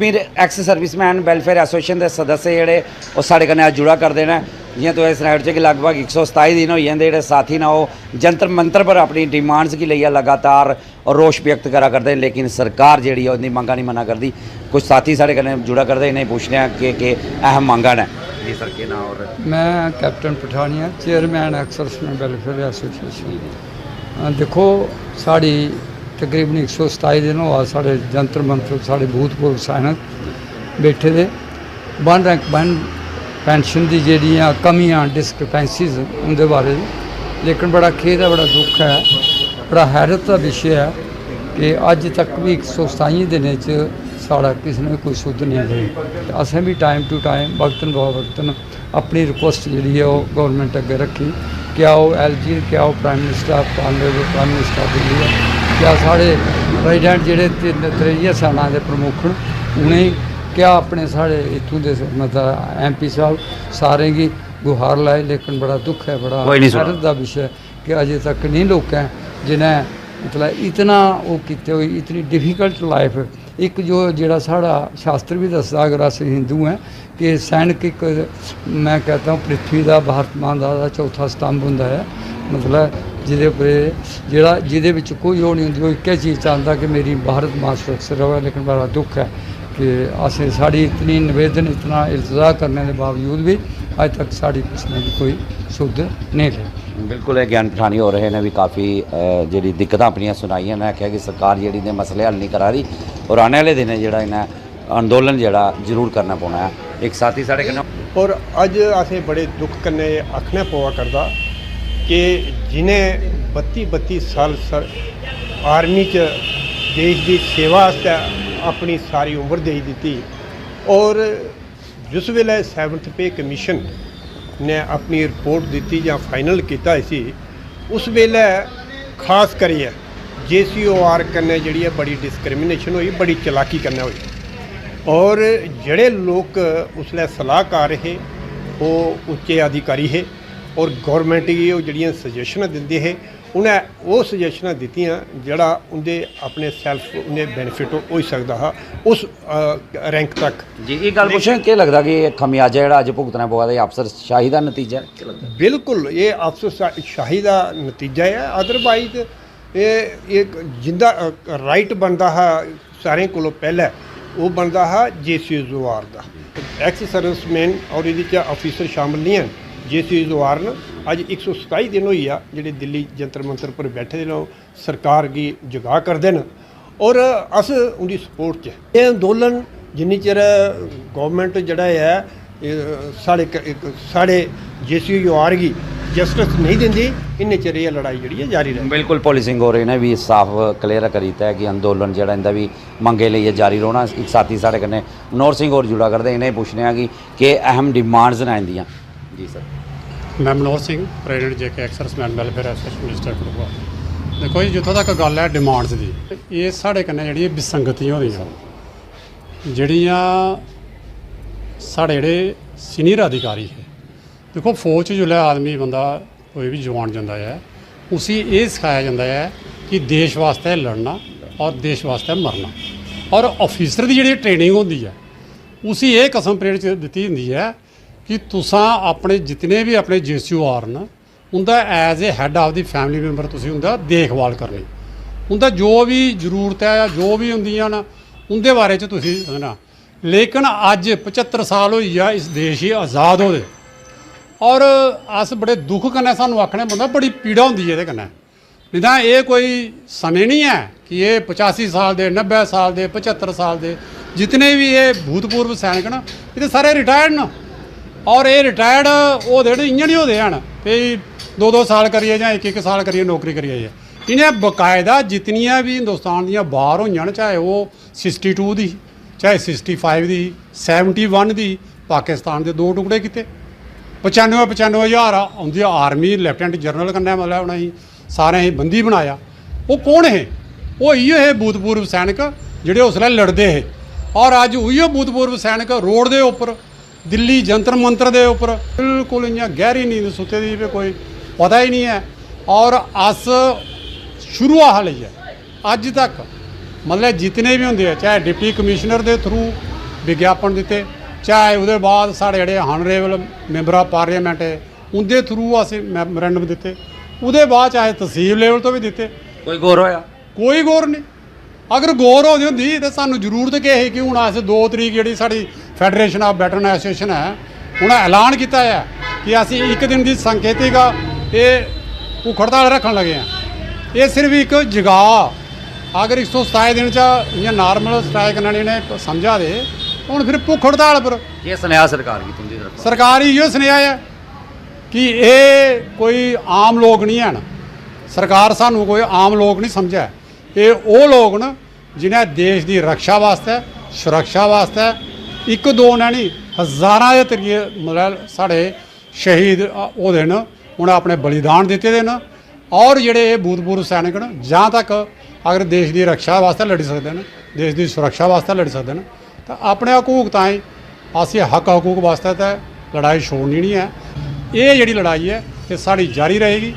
फिर x serviceman welfare association के सदस्य जोड़े साढ़े कन्नै अज जुड़ा करते हैं। जियां तुसें सनाया कि लगभग 127 दिन हो जाते जोड़े साथी ना वो जंतर मंतर पर अपनी डिमांड्स की लेइयै लगातार रोष व्यक्त करा करते हैं, लेकिन सरकार जी उनकी मंगा नहीं मना करती। कुछ साथी साढ़े कन्नै जुड़ा करते इन्हें पूछने कि अहम मंगा ने जी सर के नाम। और मैं captain Pathania, chairman x serviceman welfare association. देखो साड़ी तकरीबन 127 दिन हुआ साढ़े जंतर मंतर साढ़े भूतपूर्व सैनिक बैठे दे वन रैंक वन पेंशन की ਜਿਹੜੀਆਂ कमियां डिस्क्रिपेंसीज उनके बारे। लेकिन बड़ा खेद है, बड़ा दुख है, बड़ा हैरत का विषय है कि अज तक भी 127 दिन साड़ा किसी ने कोई सुध नहीं दी। असें भी टाइम टू टाइम वक्तन ब वक्तन अपनी रिक्वेस्ट जी है वो गौरमेंट अगे रखी। क्या वो LG, क्या वो prime minister prime minister Delhi है, क्या साढ़े प्रेजिडेंट जोड़े त्रेइया सेना के प्रमुख उन्हें क्या अपने साढ़े इतों के मतलब MP साहब सारे की गुहार लाई। लेकिन बड़ा दुख है, बड़ा हैरत का विषय कि अजे तक नहीं लोग हैं जिन्हें मतलब इतना वो किते हुई इतनी डिफिकल्ट लाइफ। एक जो जोड़ा साड़ा शास्त्र भी दसदा, अगर अस हिंदू हैं कि सैनिक एक मैं कहता हूँ पृथ्वी का भारत माता का चौथा स्तंभ होंदा है। मतलब जिदे पर जिदे विच कोई वो नहीं होंदी, वो एक चीज़ चाहता कि मेरी भारत माँ सुरक्षित रहे। लेकिन बड़ा दुख है कि असें साड़ी इतनी निवेदन इतना इल्तजा करने के बावजूद भी अज तक साड़ी किसी ने भी कोई सुध नहीं ली। बिल्कुल है ज्ञान पठानी हो रहे ने भी काफ़ी जी दिक्कत अपन सुनाई ने आख्या कि सरकार जी मसले हल नहीं करा रही और आने वाले दिन जोड़ा इन्हें अंदोलन जोड़ा जरूर करना पौना है। एक साथी साढ़े कन्नै और अज असें बड़े दुख कन्नै आखना पवा करदा कि जिन्हें 32 साल आर्मी च देश की सेवा आस्तै अपनी सारी उम्र दे दी और जिस वेले 7th पे कमीशन ने अपनी रिपोर्ट दी या फाइनल किया इसी उस वेले खास करिए JCOR कन्नै जिहड़ी है बड़ी डिस्क्रिमिनेशन हुई, बड़ी चलाकी कन्नै हुई। और जड़े लोग उसले सलाहकार हे वो उच्चे अधिकारी है और गौरमेंट गी वो जड़ियां सजेशन दिंदे हे, उन्हें वो सजेशन दित्तियां जड़ा उनके अपने सैल्फ उन्हें बेनीफिट हो सकता हा उस रैंक तक। जी ये गल पुछें क्या लगता कि खमियाजा जो अज भुगतना पवा दा अफसर शाही का नतीजा है? बिल्कुल ये अफसर शाही का नतीजा है। अदरवाइज ये जिंदा राइट बनता हा सारे को पहले वो बनता हा JCOR का। एक्स सर्विसमैन और ये ऑफिसर शामिल नहीं हैं। JCOR ने अज 127 दिन हुई आ जिहड़े दिल्ली जंतर मंतर पर बैठे दे सरकार की जगा करते हैं और अस उनकी सपोर्ट च ये अंदोलन जिन्नी चिर गौरमेंट जड़ा है साढ़े JCOR की जस्टिस नहीं देंदी इन्ने चिर ये लड़ाई जी जारी रहे। बिल्कुल पोलिसिंग हो रही ने भी साफ क्लियर करीता है कि अंदोलन जो इनका भी मंगे लिए जारी रौना। एक साथी साढ़े कन्नै नौर सिंह और जुड़ा करते इन्हें पूछने कि अहम डिमांड्स ने इंदियां। जी सर। मैं Manohar Singh president JK ex serviceman welfare association minister Kathua. देखो जी जितों तक गल है डिमांड्स की, ये साढ़े कन्नै जी विसंगतियां हो रही जड़ियाँ साढ़े जेह्ड़े सीनियर अधिकारी है। देखो फौज च जिसलै आदमी बंदा कोई भी जवान जाता है उसी ये सिखाया जाता है कि देश वास्ते लड़ना और देश वास्ते मरना। और ऑफिसर की जी ट्रेनिंग होती है उसी ये कसम परेड दी होंगी है कि तुसां अपने जितने भी अपने JCOR न उनका as a head of the family member तुसीं उनका देखभाल करनी, उनका जो भी जरूरत है जो भी होंदियां न उनके बारे च तुसीं समझना। लेकिन अज 75 साल होई आ इस देश ही आज़ाद होए और अस बड़े दुख कन्नै सानूं आखने पौंदा, बड़ी पीड़ा होंदी है ये कन्नै। नहीं तां ये कोई समय नहीं है कि ये 85 साल दे 90 साल दे 75 साल दे जितने भी ये भूतपूर्व सैनिक न ये सारे रिटायर्ड न। और ये रिटायर्ड वो इ'यां नहीं होते हैं भाई 2-2 साल करिए या 1-1 साल करिए नौकरी करिए। इन्हें बकायदा जितनियां भी हिंदुस्तान दियां बार होईयां न, चाहे वो 62 दी चाहे 65 दी 71 दी, पाकिस्तान के 2 टुकड़े किते 95 हज़ार उनकी आर्मी लैफ्टिनेंट जनरल कन्नै मतलब उन्हें सारे ही बंदी बनाया। वो कौन है? वो इयो है भूतपूर्व सैनिक जिहड़े उसलै लड़ते हैं। और अज उइयो भूतपूर्व सैनिक रोड के उपर दिल्ली जंतर मंतर के उपर बिल्कुल इ'यां गहरी नींद सुते दी कोई पता ही नहीं है। और अस शुरू हाल ही है अज तक मतलब जितने भी होंगे चाहे डिप्टी कमिश्नर के थ्रू ਵਿਗਿਆਪਨ ਦਿੱਤੇ, ਚਾਹੇ ਉਹਦੇ ਬਾਅਦ ਸਾਡੇ ਜਿਹੜੇ ਹਾਨਰੇਬਲ ਮੈਂਬਰ ਆਫ ਪਾਰਲੀਮੈਂਟ ਹੈ ਉਹਦੇ ਥਰੂ ਅਸੀਂ ਮੈਮੋਰੈਂਡਮ ਦਿੱਤੇ, ਉਹਦੇ ਬਾਅਦ ਚਾਹੇ ਤਹਿਸੀਲ ਲੈਵਲ ਤੋਂ ਵੀ ਦਿੱਤੇ। ਕੋਈ ਗੌਰ ਹੋਇਆ? ਕੋਈ ਗੌਰ ਨਹੀਂ। ਅਗਰ ਗੌਰ ਹੋ ਹੁੰਦੀ ਤਾਂ ਸਾਨੂੰ ਜ਼ਰੂਰਤ ਕੀ ਹੈ ਕਿ ਹੁਣ ਅਸੀਂ 2 ਤਰੀਕ ਜਿਹੜੀ ਸਾਡੀ ਫੈਡਰੇਸ਼ਨ ਆਫ ਵੈਟਰਨ ਐਸੋਸੀਏਸ਼ਨ ਹੈ ਉਹਨਾਂ ਐਲਾਨ ਕੀਤਾ ਹੈ ਕਿ ਅਸੀਂ 1 ਦਿਨ ਦੀ ਸੰਕੇਤਿਕ ਇਹ ਭੁੱਖ ਹੜਤਾਲ ਰੱਖਣ ਲੱਗੇ ਹਾਂ। ਇਹ ਸਿਰਫ ਇੱਕ ਜਗ੍ਹਾ ਅਗਰ 127 ਦਿਨ 'ਚ ਜਾਂ ਨਾਰਮਲ ਸਟ੍ਰਾਈਕ ਕਰਨੀ ਨੇ ਸਮਝਾ ਦੇ ਹੁਣ ਫਿਰ ਭੁੱਖ ਹੜਤਾਲ ਪਰ ਇਹ ਸੁਨੇਹਾ ਸਰਕਾਰ ਕੀ ਤੁੰਦੀ ਤਰਫ? ਸਰਕਾਰ ਹੀ ਇਹੋ ਸੁਨੇਹਾ ਹੈ ਕਿ ਇਹ ਕੋਈ ਆਮ ਲੋਕ ਨਹੀਂ ਹਨ। ਸਰਕਾਰ ਸਾਨੂੰ ਕੋਈ ਆਮ ਲੋਕ ਨਹੀਂ ਸਮਝਿਆ, ਇਹ ਉਹ ਲੋਕ ਨੇ ਜਿਨ੍ਹਾਂ ਦੇਸ਼ ਦੀ ਰੱਖਿਆ ਵਾਸਤੇ ਸੁਰੱਖਿਆ ਵਾਸਤੇ ਇੱਕ ਦੋ ਨੇ ਨਹੀਂ ਹਜ਼ਾਰਾਂ ਦੇ ਤਰੀਕੇ ਮਤਲਬ ਸਾਡੇ ਸ਼ਹੀਦ ਉਹਦੇ ਨੇ ਉਹਨਾਂ ਆਪਣੇ ਬਲੀਦਾਨ ਦਿੱਤੇ ਦੇ ਨੇ ਔਰ ਜਿਹੜੇ ਇਹ ਭੂਤਪੂਰਵ ਸੈਨਿਕ ਨੇ ਜਾਂ ਤੱਕ ਅਗਰ ਦੇਸ਼ ਦੀ ਰੱਖਿਆ ਵਾਸਤੇ ਲੜ ਸਕਦੇ ਨੇ, ਦੇਸ਼ ਦੀ ਸੁਰੱਖਿਆ ਵਾਸਤੇ ਲੜ ਸਕਦੇ ਨੇ ਤਾਂ ਆਪਣੇ ਹਕੂਕ ਤਾਂ ਹੀ ਅਸੀਂ ਹੱਕ ਹਕੂਕ ਵਾਸਤੇ ਤਾਂ ਲੜਾਈ ਛੋੜਨੀ ਨਹੀਂ ਹੈ। ਇਹ ਜਿਹੜੀ ਲੜਾਈ ਹੈ ਇਹ ਸਾਡੀ ਜਾਰੀ ਰਹੇਗੀ।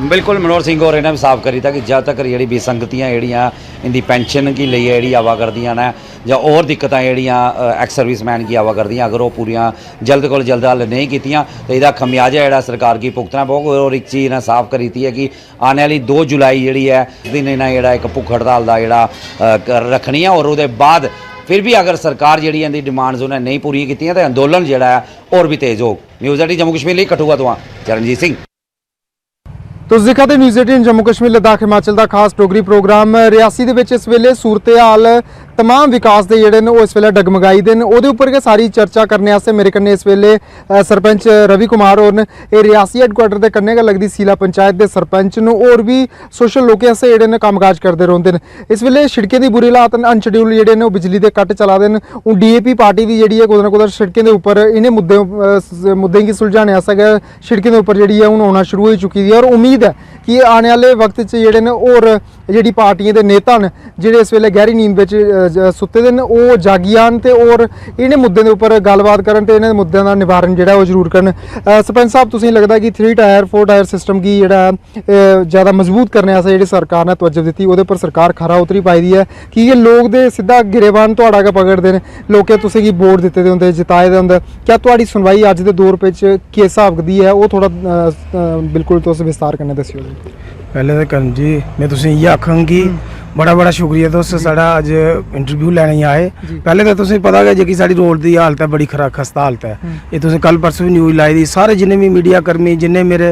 बिल्कुल मनोहर सिंह और इन्हें भी साफ करी था कि जब तक जी विसंगतियाँ जड़ियाँ इनकी पेंशन की लिए जी आवा करदियाँ ने या और दिक्कतें जड़ियाँ एक्स सर्विसमैन की आवा करदियाँ अगर वो पूरियाँ जल्द को जल्द हल नहीं कीतियाँ तो इसका खमियाजा जड़ा सरकार की भुगतना पवेगा। और एक चीज़ इन्हें साफ करी थी है कि आने वाली 2 जुलाई जी है दिन इन्हें जड़ा एक भुख हड़ताल का जड़ा रखनी है और उसके बाद फिर भी अगर सरकार जी इनकी डिमांड्स उन्हें नहीं पूरी की तो अंदोलन जोड़ा है और भी तेज़ हो। न्यूज़ 18 जम्मू कश्मीर लिए कठुआ तो चरणजीत सिंह। ਤੁਸੀਂ ਦੇਖਦੇ ਨਿਊਜ਼ 18 ਜੰਮੂ ਕਸ਼ਮੀਰ ਲਦਾਖ ਹਿਮਾਚਲ ਦਾ ਖਾਸ ਡੋਗਰੀ ਪ੍ਰੋਗਰਾਮ। ਰਿਆਸੀ ਦੇ ਵਿੱਚ ਇਸ ਵੇਲੇ ਸੂਰਤ ਹਾਲ तमाम विकास के जोड़े वो इस वेले डगमगाई दे वो उपर के सारी चर्चा करने वास्ते मेरे कन्ने इस वेले सरपंच रवि कुमार और ये रियासी हैडकुआटर के कन्ने लगती सीला पंचायत के सरपंच न और भी सोशल लोगों से जोड़े कामकाज करते रहते हैं। इस वेले सड़कें की बुरी हालात अनशड्यूल जोड़े ने बिजली के कट चला दे हूँ DAP पार्टी भी जी कुछ ना कुछ सड़कें के उपर इन्हें मुद्दे की सुलझाने सड़कें के उपर जी हूँ आना शुरू हो चुकी है और उम्मीद है कि आने वाले वक्त जोड़े ने और जी पार्टियों के नेता ने जोड़े इस वेले गहरी नींद में सुते दे वो जागी आन ते और इन्हें मुद्दों के उपर गलबात करन ते इन्हें मुद्दों का निवारण जोड़ा वो जरूर करन। सरपंच साहब तुसीं लगता कि 3 टायर 4 टायर सिस्टम की जोड़ा ज़्यादा मजबूत करने वास्ते जी सरकार ने तवज्जो दी वो पर सरकार खरा उतरी पाई दी है कि ये लोग दे सीधा गिरेबान तुहाड़ा गै पकड़ते हैं लोग तुसीं की वोट दिते दे होंदे जिताए दे होंदे क्या तुहाड़ी सुनवाई अज दे दौर पे किस हिसाब दी है वो थोड़ा बिल्कुल तुस विस्तार कन्नै दस्सिओ। पहले तो करण जी मैं तुसें इ'यै आखांगी बड़ा बड़ा शुक्रिया तुस साढ़ा अज इंटरव्यू लैने आए। पहले तो तुसें पता है जी साड़ी रोड की हालत है बड़ी खस्ता हालत है। ये तुसें कल परसों भी न्यूज़ लाई दी सारे जिन्ने भी मीडिया कर्मी जिन्ने मेरे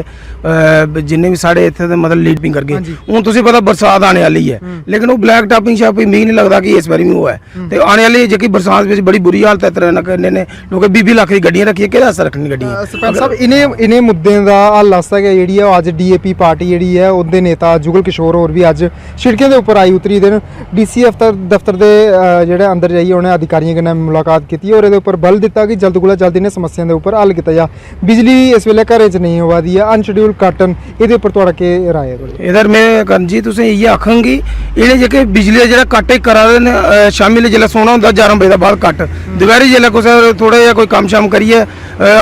जिन्ने भी साढ़े इत्थे मतलब लीडिंग करगे हूँ तुसें पता बरसात आने वाली है लेकिन वो ब्लैक टॉपिंग शापिंग मिगी नहीं लगता कि इस बारी भी वो है तो आने वाली जी बरसात में बड़ी बुरी हालत है तरह करने ने लोग 20 लाख की गड्डियां रखी कि रखनी गड्डियां। सरपंच साहब इन्हें मुद्दों का हल आस्ता जी अज DAP पार्टी जी है उनके नेता जुगल किशोर और भी अज सड़कों के उपर आई उतरी दिन DC दफ्तर के जोड़े अंदर जाइए उन्हें अधिकारियों के मुलाकात की और ये बल दिता कि जल्द को जल्द इन्हें समस्या के उपर हल किया जा। बिजली इस वेले घर च नहीं होवा दी है अनशड्यूल कटन ये थोड़ा के राय है? इधर मैं करण जी तुसें इ'यै आखांगी इन्हें जेह्के बिजली जेह्ड़ा कट करा दे न शामी जेल्लै सोना होंदा 11 बजे बाद कट दपैह्री जेल्लै कुसै थोड़ा जिहा कोई कम्म शम्म करियै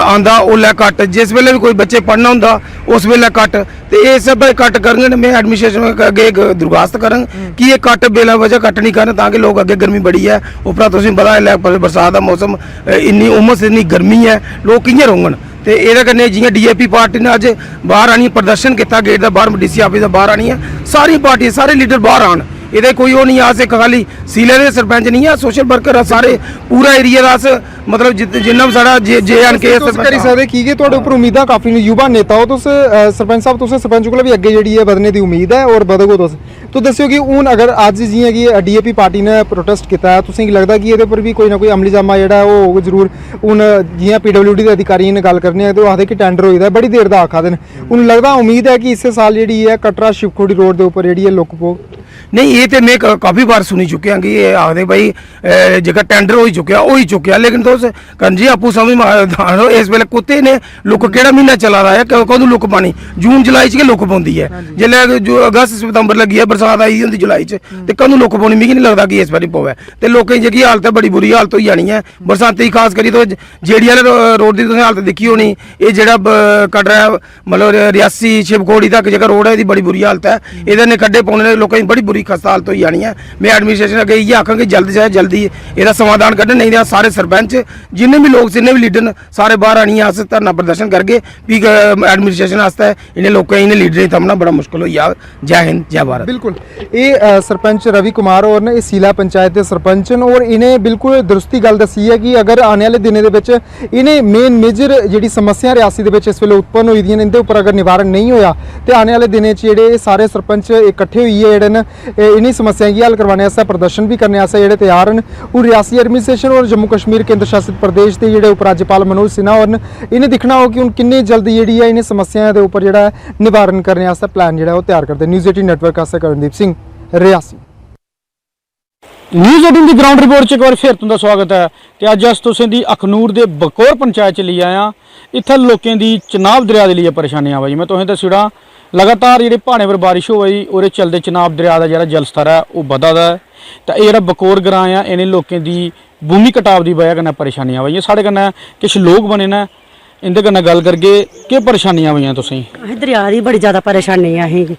आंदा ओल्लै कट जिस वेल्ले भी कोई बच्चे पढ़ना होंदा उस वेल्ले कट ते एह् सब कट करङन मैं एडमिनिस्ट्रेशन अग्गे दरखास्त करङ कि ये कट बेला वजह कट नहीं करन ताकि लोग अग्गे गर्मी बड़ी है उप्परा तुसें पता है बरसात का मौसम इन्नी उमस इन्नी गर्मी है लोग कि'यां रौह्ङन ते एह्दे कन्नै जि'यां DAP पार्टी ने अज्ज बाहर आनियै प्रदर्शन कीता गेट दा बाहर DC ऑफिस दा बाहर आनियै सारी पार्टियां सारे लीडर बाहर आन एह्दे कोई ओह् नहीं अस इक खाली सीले दे सरपंच नहीं है सोशल वर्कर सारे पूरा एरिया दा अस मतलब जिन्ना भी साढ़ा JNK करी सकदे की तुहाडे उप्पर उम्मीदां काफी युवा नेता हो तुस सरपंच साहब तुसें सरपंच कोला भी अग्गे जेह्ड़ी है बधने दी उम्मीद है और बधोगे तुस तो दस्सिओ कि हून अगर अज्ज जि'यां कि DAP पार्टी ने प्रोटेस्ट कीता है तुसें गी लगदा कि एह्दे उप्पर भी कोई ना कोई अमली जामा जेह्ड़ा है ओह् होग जरूर हून जि'यां PWD दे अधिकारियों ने गल्ल करनी है तो आखदे कि टेंडर होई दा बड़ी देर दा आखा दे न हून लगदा उम्मीद है कि इस्सै साल जेह्ड़ी है कटरा शिवखोड़ी रोड दे उप्पर जेह्ड़ी है लुक पौग? नहीं ये तो मैं काफ़ी बार सुनी चुके कि ये आखदे भाई जेकर टेंडर हो ही चुक्या लेकिन तुस करण जी आपूं समझ मारो इस वेले कुत्ते ने लुक केड़ा महीना चला दा है कदूं लुक पानी जून जुलाई च गै लुक पौंदी है जेल्लै अगस्त सितंबर लग्गी है बरसात आई होंदी जुलाई च ते कदूं लुक पौनी मिगी नहीं लगदा कि इस बारी पवै ते लोकें दी जेह्की हालत है बड़ी बुरी हालत होई जानी है बरसाती खास करी तो जेडी आह्ले रोड दी तुसें हालत दिक्खी होनी एह् जेह्ड़ा कटरा मतलब रियासी शिवखोड़ी तक जेह्का रोड है एह्दी बड़ी बुरी हालत है एह्दे ने खड्डे पौने लोकें दी बड़ी बुरी ਬੁਰੀ ਖਸਤਾ ਹਾਲਤ ਹੋਈ ਜਾਣੀ ਹੈ। ਮੈਂ ਐਡਮਿਨਿਸਟ੍ਰੇਸ਼ਨ ਅੱਗੇ ਇਹ ਆਖਾਂਗੇ ਜਲਦੀ ਤੋਂ ਜਲਦੀ ਇਹਦਾ ਸਮਾਧਾਨ ਕੱਢਣ, ਨਹੀਂ ਤਾਂ ਸਾਰੇ ਸਰਪੰਚ ਜਿੰਨੇ ਵੀ ਲੋਕ ਜਿੰਨੇ ਵੀ ਲੀਡਰ ਨੇ ਸਾਰੇ ਬਾਹਰ ਆਣੀ ਆਸ ਧਰਨਾ ਪ੍ਰਦਰਸ਼ਨ करके भी एडमिनिस्ट्रेशन वास्ते इन्हें लोगों इन्हें लीडर थमना बड़ा मुश्किल हो गया। जय हिंद जय भारत। बिल्कुल ये सरपंच रवि कुमार और ने सीला पंचायत के सरपंच न और इन्हें बिल्कुल दुरुस्ती गल दसी है कि अगर आने वाले दिनों के इन्हें मेन मेजर जी समस्या रियासी के इस वेले उत्पन्न हुई दी इनके उपर अगर निवारण नहीं होया तो आने वाले दिनों जोड़े सारे सरपंच इकट्ठे हुई है जोड़े इन्हीं समस्याएं की हल करवाने प्रदर्शन भी करने जोड़े तैयार हैं। और रियासी एडमिनिस्ट्रेशन और जम्मू कश्मीर केंद्र शासित प्रदेश के जोड़े उपराज्यपाल मनोज सिन्हा और इन्हें दिखना हो कि हूँ किन्नी जल्दी जी है इन्हें समस्याओं के उपर जो निवारण करने वास्ते प्लान जो तैयार करते। न्यूज़ 18 नेटवर्क वास्ते करणदीप सिंह रियासी। न्यूज़ 18 ਦੀ ग्राउंड रिपोर्ट च एक बार फिर तुंदा स्वागत है। तो अज अस तुसें दी अखनूर दे बकोर पंचायत च लेई आया। इत्थे लोकें दी चनाब दरिया दे लिए परेशानी आ भाई मैं तुसें दस्सी लगातार जेह्ड़े प्हाड़ें पर बारिश होई ओह्दे चलदे चनाब दरिया दा जेह्ड़ा जल स्तर है ओह् बधा दा है। तो ये जेह्ड़ा बकोर ग्रां आ इन्हें लोकें दी भूमि कटाव की वजह कन्नै परेशानियां आइयां। साढ़े कन्नै किश लोग बने न इंदे कन्नै गल करगे केह् परेशानियां आइयां तुसें? असें दरिया दी बड़ी ज़्यादा परेशानी है असेंगी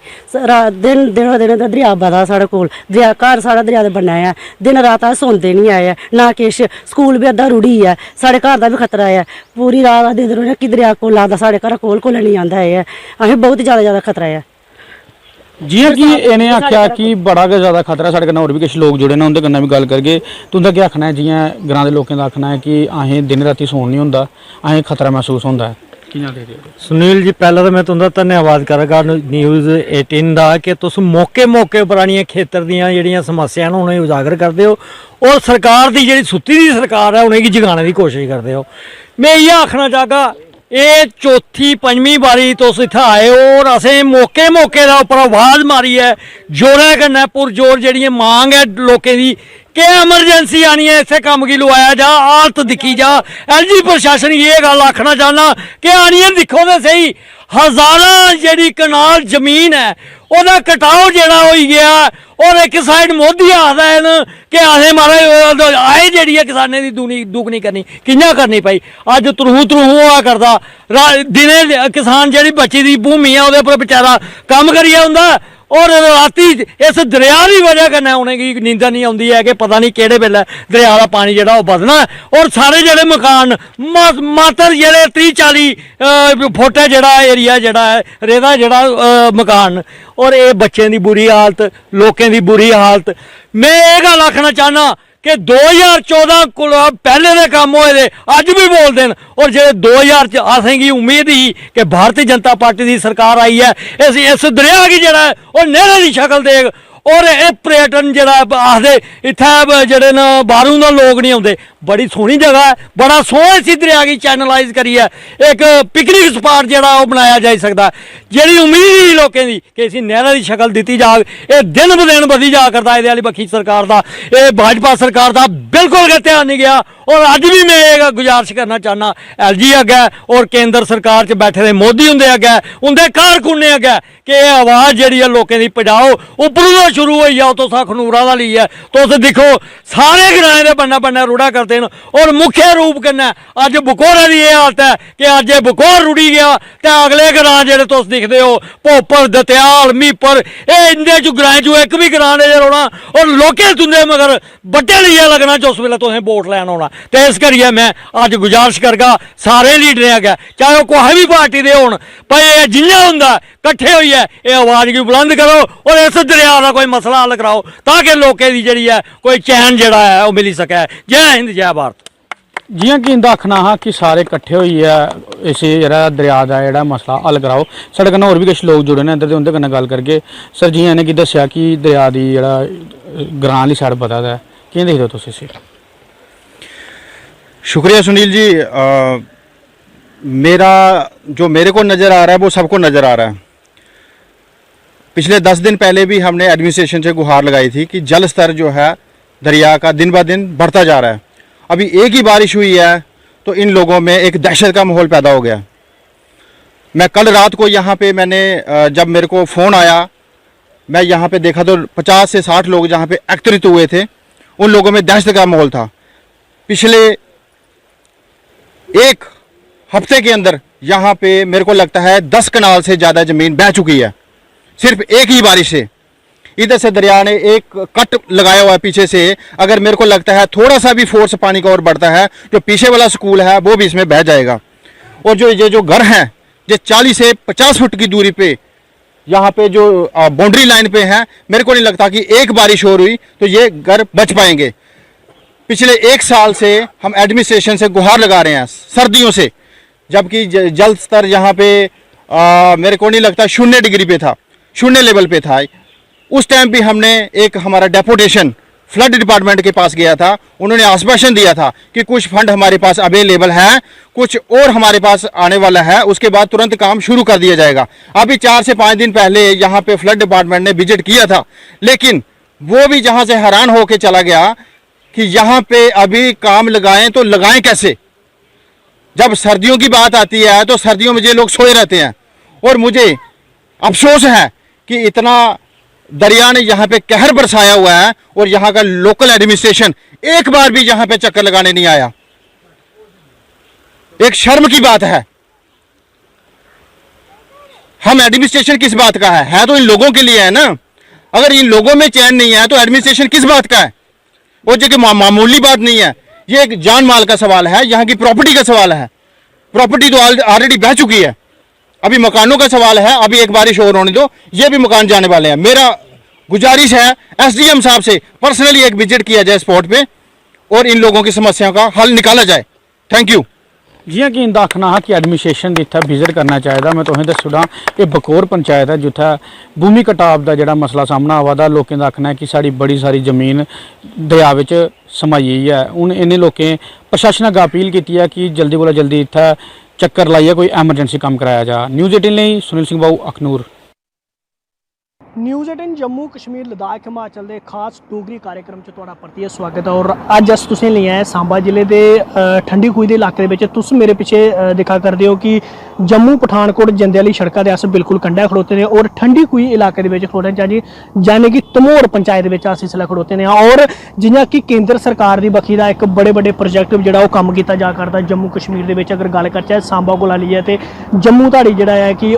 दिन दिन दरिया बधा साढ़े कोल दरिया घर साढ़ा दरिया दे बन्ना है। दिन रात अस सौंदे नहीं आए ना किश स्कूल भी अद्धा रुढ़ी है साढ़े घर का भी खतरा है। पूरी रात दिन रौह्ने कि दरिया कोल आंदा साढ़े घर कोल नहीं आंदा है। असें बहुत ज़्यादा खतरा है। जियां कि इन्हें आख्या कि बड़ा गै ज़्यादा खतरा साढ़े कन्नै होर भी किश लोग जुड़े ने उंदे कन्नै भी गल करगे। तुंदा केह् आखना है जियां ग्रां दे लोकें दा आखना है कि असें दिन राती सौन नहीं होंदा असें खतरा महसूस होंदा है कियां दे दिओ? सुनील जी पहले तो मैं तुंदा धन्यवाद करांगा न्यूज़ 18 दा कि तुस मौके मौके पर आनियां खेतर दियां जेहड़ियां समस्यां न उनेंगी उजागर करदे हो और सरकार दी जेहड़ी सुत्ती दी सरकार है उनेंगी जगाने की कोशिश करदे हो। मैं इयै आखना चाहगा ये चौथी पंजवीं बारी तुस इत्थै आए हो और असें मौके मौके दा उप्पर आवाज़ मारी है जोरै कन्नै पुरजोर जेहड़ी मांग है लोकें दी कि एमरजेंसी आनी है इत्थै कम्म गी लोआया जा हालत दिक्खी जा। एलजी प्रशासन गी ये गल आखना चाहना कि आनियै दिक्खो ते सही हज़ारां जेहड़ी कनाल जमीन है ओहदा कटाव जेहड़ा होई गया और एक साइड मोदी आखदा है न कि असें महाराज आए जेहड़ी है किसानें दी दुगनी करनी कि'यां करनी भाई अज त्रूं होआ करदा दिनें किसान जेहड़ी बची दी भूमि है ओहदे उप्पर बेचारा कम्म करियै औंदा और राती इस दरिया की वजह कन्नै उनेंगी नींदर नहीं आती है कि पता नहीं केड़े वेले दरिया का पानी जेहड़ा बधना और सारे जेहड़े मकान मात्र जेहड़े 30-40 फुट है जेहड़ा एरिया जेहड़ा है रेदा जेहड़ा मकान और ये बच्चों की बुरी हालत लोगों की बुरी हालत। मैं ये गल आखना चाहना कि 2014 कोला पहले दे काम होए दे अज भी बोलते हैं और जे 2000 च असेंगी उम्मीद ही कि भारतीय जनता पार्टी की सरकार आई है इस दरिया की जरा और नहर की शक्ल देग और ये पर्यटन जरा आखदे इत्थै जेहड़े न बाहरों दा लोग नहीं आते बड़ी सोहनी जगह है बड़ा सोहना इसी दरिया की चैनलाइज करिए एक पिकनिक स्पॉट जरा बनाया जाई सकता है। जेहड़ी उम्मीद ही लोगों की कि इसी नहर की शक्ल दी जाग ये दिन ब दिन बधी जा करता है बखी सरकार का ये भाजपा सरकार का बिल्कुल गै ध्यान नहीं गया। और अज भी मैं ये गुजारिश करना चाहना एलजी अग्गै और केंद्र सरकार च बैठे दे मोदी हुंदे अग्गै उंदे कारकुने अग्गै कि आवाज़ जेहड़ी है लोगों की पजाओ उपरों शुरू हो जाओ तुस अखनूरा दा लेइयै तुस दिक्खो सारे ग्राएं दे बन्ने बन्ने रुढ़ा करते हैं और मुख्य रूप कन्नै अज बकोरे की यह हालत है कि अज बकोर रुढ़ी गया तो अगले ग्रां जेहड़े तुस दिखदे हो भोपर दत्याल मीपर ये इंदे च ग्राएं चों एक भी ग्रां ने रौना और लोकें तुंदे मगर बड्डे लेइयै लगना जिस वेले तुसें वोट लैन आउणा। तो इस करियै मैं अज गुजारिश करगा सारे लीडरें अग्गै चाहे वह कुसै भी पार्टी दे होण भाई जियां हुंदा कट्ठे होइयै ये आवाज़ गी बुलंद करो और इस दरिया का कोई मसला हल कराओ ताकि लोकें दी जेहड़ी है कोई चैन जेहड़ा है वह मिली सकै। जय हिंद जय भारत। जियां कि इंदा आखना हा कि सारे कट्ठे होइयै इस जेहड़ा दरिया का जेहड़ा मसला हल कराओ। साढ़े कन्नै होर भी किश लोग जुड़े ने इधर ते उंदे कन्नै गल करगे। सर जियां इन्हें कि दस्सेआ कि दरिया दी जेहड़ा ग्रां आह्ली साइड बधा दा है कि'यां दिखदे हो तुस इसी? शुक्रिया सुनील जी। मेरे को नज़र आ रहा है वो सबको नज़र आ रहा है। पिछले 10 दिन पहले भी हमने एडमिनिस्ट्रेशन से गुहार लगाई थी कि जल स्तर जो है दरिया का दिन ब दिन बढ़ता जा रहा है। अभी एक ही बारिश हुई है तो इन लोगों में एक दहशत का माहौल पैदा हो गया। मैं कल रात को यहाँ पे मैंने जब मेरे को फ़ोन आया मैं यहाँ पे देखा तो 50 से 60 लोग जहाँ पे एकत्रित हुए थे उन लोगों में दहशत का माहौल था। पिछले एक हफ्ते के अंदर यहाँ पे मेरे को लगता है 10 कनाल से ज़्यादा ज़मीन बह चुकी है सिर्फ एक ही बारिश से। इधर से दरिया ने एक कट लगाया हुआ है पीछे से। अगर मेरे को लगता है थोड़ा सा भी फोर्स पानी का और बढ़ता है, जो पीछे वाला स्कूल है वो भी इसमें बह जाएगा। और जो घर हैं जो 40 से 50 फुट की दूरी पे यहाँ पे जो बाउंड्री लाइन पे है, मेरे को नहीं लगता कि एक बारिश हो रही तो ये घर बच पाएंगे। पिछले 1 साल से हम एडमिनिस्ट्रेशन से गुहार लगा रहे हैं सर्दियों से, जबकि जल स्तर यहाँ पे मेरे को नहीं लगता 0 डिग्री पे था, 0 लेवल पे था। उस टाइम भी हमने एक हमारा डेपुटेशन फ्लड डिपार्टमेंट के पास गया था, उन्होंने आश्वासन दिया था कि कुछ फंड हमारे पास अवेलेबल है, कुछ और हमारे पास आने वाला है, उसके बाद तुरंत काम शुरू कर दिया जाएगा। अभी 4 से 5 दिन पहले यहाँ पे फ्लड डिपार्टमेंट ने विजिट किया था, लेकिन वो भी जहाँ से हैरान होकर चला गया कि यहाँ पे अभी काम लगाएं तो लगाएं कैसे। जब सर्दियों की बात आती है तो सर्दियों में ये लोग सोए रहते हैं। और मुझे अफसोस है कि इतना दरिया ने यहाँ पे कहर बरसाया हुआ है और यहाँ का लोकल एडमिनिस्ट्रेशन एक बार भी यहाँ पे चक्कर लगाने नहीं आया। एक शर्म की बात है। हम एडमिनिस्ट्रेशन किस बात का है तो इन लोगों के लिए है ना। अगर इन लोगों में चैन नहीं है तो एडमिनिस्ट्रेशन किस बात का है। वो जो कि मामूली बात नहीं है, ये एक जान माल का सवाल है, यहाँ की प्रॉपर्टी का सवाल है। प्रॉपर्टी तो ऑलरेडी बह चुकी है, अभी मकानों का सवाल है। अभी एक बारिश और होने दो, ये भी मकान जाने वाले हैं। मेरा गुजारिश है एसडीएम साहब से पर्सनली एक विजिट किया जाए स्पॉट पे और इन लोगों की समस्याओं का हल निकाला जाए। Thank you. जियां कि इंदा आखना हा कि एडमिनिस्ट्रेशन इत्थै विजिट करना चाहिए। मैं तुसें दस्सुड़ा ये बकोर पंचायत है जित्थै भूमि कटाव का जिहड़ा मसला सामना आवा दा। लोकें दा आखना है कि साड़ी बड़ी सारी जमीन दरिया विच समाई गेई है। हुण इन्हें लोकें प्रशासन अग्गे अपील की है कि जल्दी कोला जल्दी इत्थै चक्कर लाइए कोई एमरजेंसी काम कराया जा। न्यूज़ 18 ਲਈ सुनील सिंह बाऊ अखनूर। न्यूज़ 18 जम्मू कश्मीर लद्दाख हिमाचल के खास डोगरी कार्यक्रम च तुहाडा परतियै स्वागत है। और अज अस तुसें लेई आए सांबा जिले के ठंडी खूही के इलाके दे तुस मेरे पिछे दिखा करदे हो कि जम्मू पठानकोट जंदे वाली सड़क के अस बिल्कुल कंढै खड़ोते हैं और ठंडी खूही इलाके के खड़ोते हैं यानी कि तमोर पंचायत में अस इसलै खड़ोते हैं। और जियां कि केंद्र सरकार की बखी का एक बड़े बड़े प्रोजैक्ट जो कम किया जा करता जम्मू कश्मीर के अगर गल करचै सांबा को लेइयै ते जम्मू धाड़ी जोड़ा है कि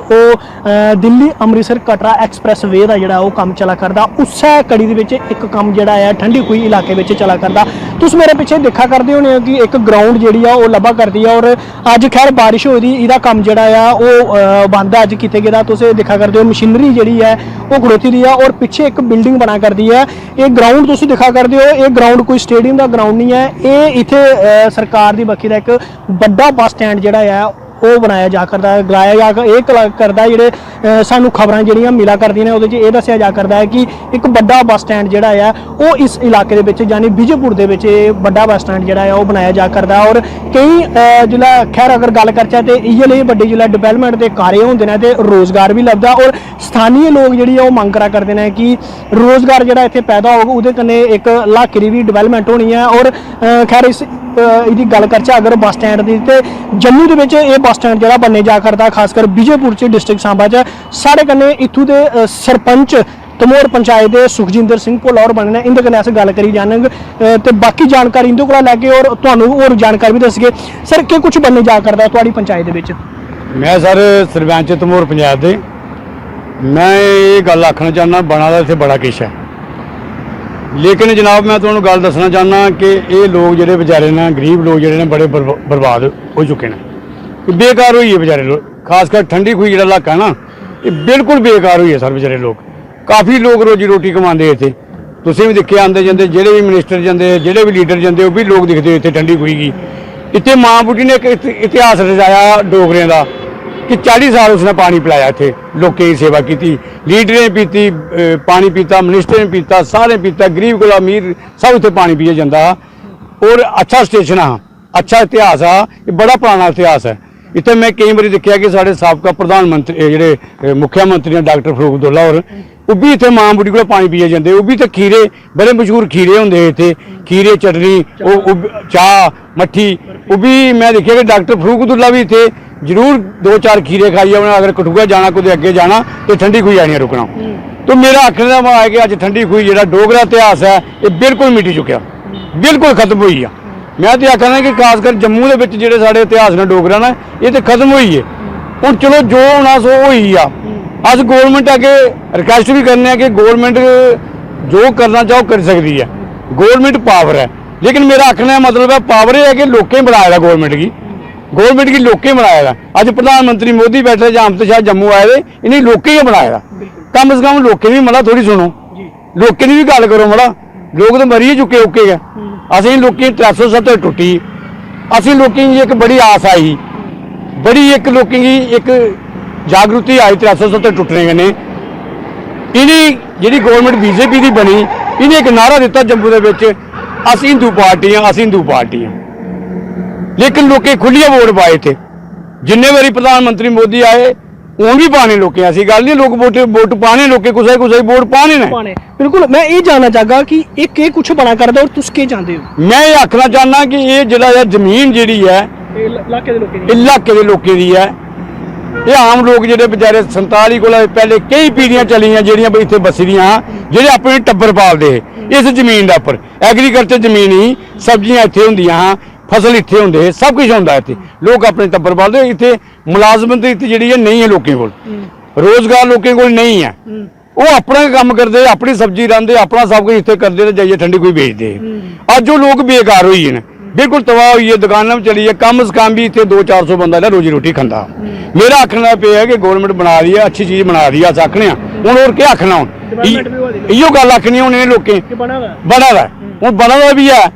दिल्ली अमृतसर कटरा एक्सप्रैस वे का जोड़ा वो कम चला करता। उस कड़ी के एक कम जोड़ा है ठंडी खूही इलाके में चला करता। तुस मेरे पिछे देखा करते होने हो कि एक ग्राउंड जी वो लभा करती है। और अज खैर बारिश होई दी इहदा कम जोड़ा है वो बंद अज किते गेदा। तुस देखा करते हो मशीनरी जी है वो खड़ोती दी है और पिछे एक बिल्डिंग बना करती है। ये ग्राउंड तुस दिखा करते हो, ये ग्राउंड कोई स्टेडियम का ग्राउंड नहीं है, ये इत्थे सरकार की बखी का एक बड़ा बस स्टैंड जोड़ा है वो बनाया जा करता है, गलाया जा ये करता है। जेडे सानू खबरां जिहड़ियां मिला करदियां ने उहदे च ये दस्सिया जा करता है कि एक बड़ा बस स्टैंड जिहड़ा है वो इस इलाके दे विच यानी विजयपुर दे विच बड़ा बस स्टैंड जिहड़ा है वो बनाया जा करता है। और कई जिला खैर अगर गल करचै ते इयै लेई बड्डे जिला डिवेलपमेंट के कार्य होंदे ने ते रोजगार भी लभदा और स्थानीय लोग जिहड़ी वो मंग करा करदे ने कि रोजगार जिहड़ा इत्थे पैदा होग उहदे कन्नै एक इलाके दी भी डिवेलपमेंट होनी है। और खैर इस इहदी गल करचै अगर बस स्टैंड की तो जम्मू के ये बस स्टैंड जो बनने जा करता खासकर विजयपुर च डिस्ट्रिक्ट सांबा च साढ़े कन्नै इत्थूं दे सरपंच तमोर पंचायत के सुखजिंदर सिंह भोला होर बने इंदे कन्नै अस गल करी जानग ते बाकी जानकारी इंदे कोला लैगे और तुहानूं होर जानकारी भी दसगे। सर केह् कुछ बनने जा करता तुहाडी पंचायत दे विच? मैं सर सरपंच तमोर पंचायत दे मैं ये गल आखना चाहना बना दा इत्थे बड़ा किश है, लेकिन जनाब मैं तुहानूं गल दसना चाहना कि ये लोग जिहड़े बेचारे ने गरीब लोग जिहड़े ने बड़े बर्बाद हो चुके हैं, बेकार होई है बेचारे लोग। खासकर ठंडी खूही जिहड़ा इलाका है ना ये बिल्कुल बेकार हुई है सर। बेचारे लोग काफ़ी लोग रोजी रोटी कमाते इत्थे, तुसीं भी दिक्खे आंदे जंदे जेह्ड़े भी मिनिस्टर जंदे जेह्ड़े भी लीडर जंदे वो भी लोग दिखते इत्थे ठंडी खूही की। इत्थे मां बुड्ढी ने एक इतिहास रचाया डोगरें का कि 40 साल उसने पानी पिलाया इत्थे, लोकें की सेवा की, लीडरें पीती पानी पीता, मिनिस्टरें पीता, सारे पीता, गरीब कोला अमीर सब इत्थे पानी पिए जांदा। और अच्छा स्टेशन हा, अच्छा इतिहास हा, ये बड़ा पुराना इतिहास है। इत्थे मैं कई बार देखा कि साढ़े साबका प्रधानमंत्री जेह्ड़े मुख्यमंत्री डॉक्टर फरूक अब्दुल्ला होर वो भी इत्थे मां बुड्ढी कोला पानी पिए जांदे। वो भी तो खीरे बड़े मशहूर खीरे होंदे इत्थे, खीरे चटनी चाह मट्ठी, वो भी मैं देखिया कि डॉक्टर फरूक अब्दुल्ला भी इत्थे जरूर 2-4 खीरे खाइए उन्हें अगर कठुआ जाना कुछ अगे जाना तो ठंडी खूही आनी रुकना। तो मेरा आखने का भाव है कि अज ठंडी खूही जो डोगरा इतिहास है ये बिल्कुल मिटी चुकिया, बिल्कुल खत्म हुई है। मैं तो आखना कि खासकर जम्मू के जोड़े साढ़े इतिहास ने डोगरा ने ये तो खत्म हुई है। हूँ चलो जो होना सो होई आ, अस गौरमेंट अगे रिक्वेस्ट भी करने कि गौरमेंट जो करना चाहो कर सकती है, गौरमेंट पावर है। लेकिन मेरा आखने का मतलब है पावर है कि लोकें बनाया था गौरमेंट की लोकें बनाया था। अज प्रधानमंत्री मोदी बैठे जां अमित शाह जम्मू आए थे, इन्हें लोकें ही बनाया था। कम से कम लोकें भी मड़ा थोड़ी सुनो, लोकें भी गल करो मड़ा। लोग तो मरी चुके ओके गए, असें लोकें 370 टुटी, असें लोकें एक बड़ी आस आई, बड़ी एक लोकें की एक जागृति आई 370 टुटने कन्नै। इन्हें जी गौरमेंट बीजेपी की बनी, इन्हें एक नारा दिता जम्मू के अस हिंदू पार्टी हाँ, अस हिंदू पार्टी हाँ। लेकिन लोकें खुलिया वोट पाए थे। जिन्ने बारी प्रधानमंत्री मोदी आए हूँ भी पाने लोकें, ऐसी गल नहीं लोग वोट पाने लोकें कुछ वोट पाने ने। बिल्कुल मैं ये जानना चाहगा कि ये कुछ बना करदा और तुस के चाहते हो? मैं ये आखना चाहना कि ये जिहड़ा जमीन जी है इलाके के लोगों की है, ये आम लोग जो बेचारे 47 को पहले कई पीढ़ियां चलियां ਜਿਹੜੀਆਂ बई इत्थे बसी दियां, ਜਿਹੜੇ अपने टब्बर पालते इस जमीन के उपर। एग्रीकल्चर जमीन ही, सब्जियां इत्थे होंदियां, फसल इत्थे होंदे, सब कुछ होंदा इत्थे। लोग अपने टब्बर पालते, इत्थे मुलाजमत इत्थे जिहड़ी है नहीं है लोगों कोल, रोजगार लोगों कोल नहीं है। वो अपना काम करते, अपनी सब्जी रांदे, अपना सब कुछ इत्थे करते, जाइए ठंडी कोई बेचते। अज वो लोग बेकार होई गए, बिल्कुल तबाह हुई है, दुकाना चली है, कम से कम भी इतने 200-400 बंदा रोजी रोटी खाता। मेरा आखना पे है कि गौरमेंट बना रही है, अच्छी चीज़ बना रही है, अस आखने हूँ और क्या आखना हूँ, इो गल आखनी हूँ इन्हें लोगों बना दा हूँ बना दा भी है।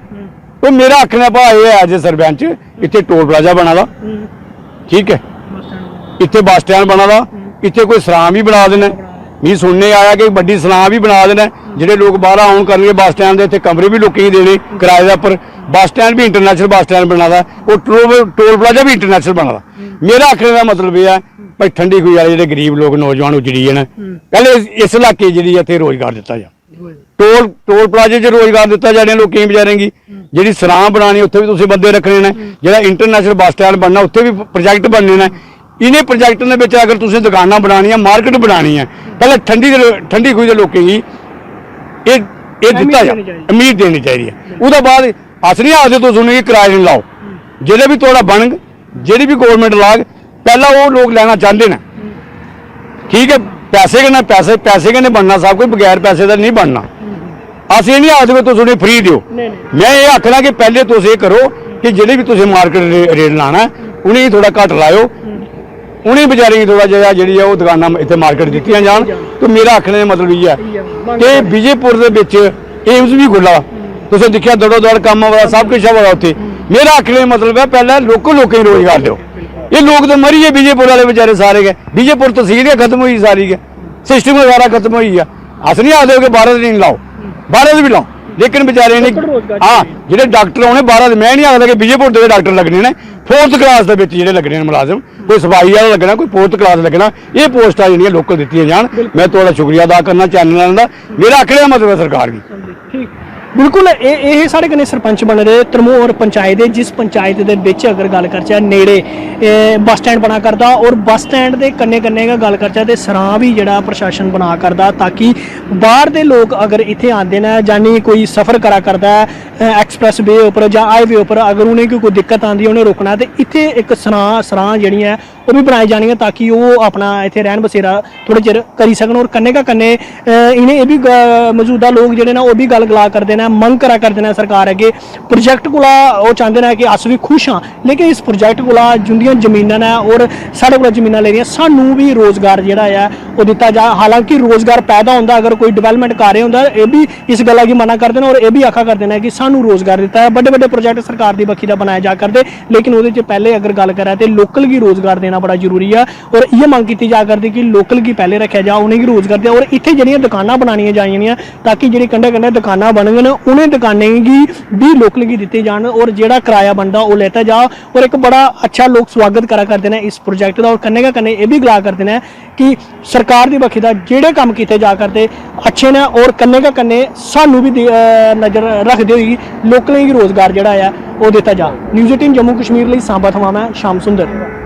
तो मेरा आखने भा यह है एज सरपंच, इतने टोल प्लाजा बना दा, ठीक है, इतने बस स्टैंड बना दा, इतने कोई सराम भी बना देना। मैं सुनने आया कि बड़ी सलाह भी बना देना, ਜਿਹੜੇ लोग बाहर आउन करनगे बस स्टैंड के इतने कमरे भी लोगों ही देने किराए के उपर। बस स्टैंड भी इंटरनेशनल बस स्टैंड बना दा, और टोल प्लाजा भी इंटरनेशनल बना दा। मेरा आखने का मतलब यह है भाई ठंडी खुई वाले जो गरीब लोग नौजवान उजड़ी है, पहले इस इलाके जी इतने रोजगार दिता जा, टोल प्लाजे च रोजगार दिता जाने लोगों बेचारे की। जी सराह बनानी उत्थे भी तुसीं बंदे रखने ने, जो इंटरनेशनल बस स्टैंड बनना उत्थे भी प्रोजैक्ट बनने ने। इन्हें प्रोजैक्टों के अगर तुसीं दुकानां बनानियां, मार्केट बनानी है, पहले ठंडी खुई के लोगों की ये दिता जा, उम्मीद देनी चाहिए। उसके बाद अस नहीं आखते तुस उन्हें किराए नहीं लाओ, जेह्ड़े भी थोड़ा बन जेह्ड़ी भी गौरमेंट लाग पहला वो लोग लेना चाहते हैं, ठीक है। पैसे कन्नै बनना सब कुछ, बगैर पैसे का नहीं बनना। अस ये नहीं आखते तुस उन्हें फ्री दो। मैं ये आखना कि पहले तुस ये करो कि जेह्ड़े भी तुसें मार्केट रेट लाना उन्हें थोड़ा घट्ट लाओ, उन्हें बेचारे की थोड़ा जहा जी है दुकाना इतने मार्केट दित्तियां जान। तो मेरा आखने का मतलब ये है कि विजयपुर के एम्स भी खुला, तुसें दिखा दड़ो दड़ काम वाला सब कुछ है उत्थे। मेरा आखने का मतलब है पहले लोगों ही रोजगार दो। ये लोग तो मरी है विजयपुर वाले बेचारे सारे गए, विजयपुर तहसील ही खत्म हुई सारी गए, सिस्टम सारा खत्म हुई है। अस नहीं आखते कि 12 नहीं लाओ, 12 भी लाओ, लेकिन बेचारे ने हाँ जो डॉक्टर आने 12 मैं नहीं आखता कि विजयपुर के डॉक्टर लगने ने 4th क्लास के जो लगने मुलाजम, कोई सफाई वाला लगना, कोई 4th क्लास लगना। ये पोस्टां जो लोकल दी जान। मैं थोड़ा शुक्रिया अदा करना चैनल का। मेरा आखने का मतलब है सरकार की बिल्कुल ये साढ़े कन्नै सरपंच बन रहे धर्मोर पंचायत, जिस पंचायत दे विच अगर गल करचै नेड़े बस स्टैंड बना करदा, और बस स्टैंड के कन्नै कन्नै गै गल करचै ते सरां भी जेह्ड़ा प्रशासन बना करदा, ताकि बाहर दे लोग अगर इत्थे आंदे न, जानी कोई सफ़र करा करदा है एक्सप्रैस वे उपर जां हाईवे उपर, अगर उन्हें कोई दिक्कत आंदी है उन्हें रुकना, ते इत्थे एक सरां जेह्ड़ी है वो भी बनाई जानी है, ताकि वो अपना इत्थे रहन बसेरा थोड़े चिर करी सकन। और कन्नै गै कन्नै इन्हें ये भी मौजूदा लोग जेह्ड़े ना वो भी गल गला करदे न, मंग करा करदे न सरकार अगे प्रोजैक्ट कोला, वो चाहते हैं कि अस भी खुश हाँ, लेकिन इस प्रोजैक्ट कोला जिंदियां जमीनां न और साढ़े कोला जमीनां ले रही सानू भी रोजगार जेह्ड़ा है वो दिता जा। हालांकि रोजगार पैदा होंदा अगर कोई डिवेलपमेंट कार्य होंदा, ये भी इस गल्ला गी मना करदे न और ये भी आखा करदे न कि सानू रोजगार दिता है। बड़े बड़े प्रोजैक्ट सरकार की बक्खी दा बनाए जा करदे, लेकिन उहदे च पहले अगर गल करा तो लोकल गी रोजगार देना बड़ा जरूरी है। और ये मंग की जा करदी कि लोकल गी पहले रखा जा, उन्हें रोजगार दिया, और इत्थे जेहड़ियां दुकानां बनानियां जानियां, ताकि जेहड़ी कंढे कंढे दुकानां बनगन उन्हें दुकानें गी भी लोकल गी दित्ते जान, और जेहड़ा किराया बनदा वो लेता जा। और एक बड़ा अच्छा लोग स्वागत करा करते हैं इस प्रोजैक्ट का। और कन्नै गै कन्नै ये भी गला करते हैं कि सरकार की बक्खी दा जेहड़े काम किए जा करते अच्छे ने, और कन्नै गै कन्नै सानू भी नज़र रखते हुए लोकलें गी रोजगार जेहड़ा है वो दिता जा। न्यूज़ 18 जम्मू कश्मीर लिए सांबा थमां मैं शाम सुंदर।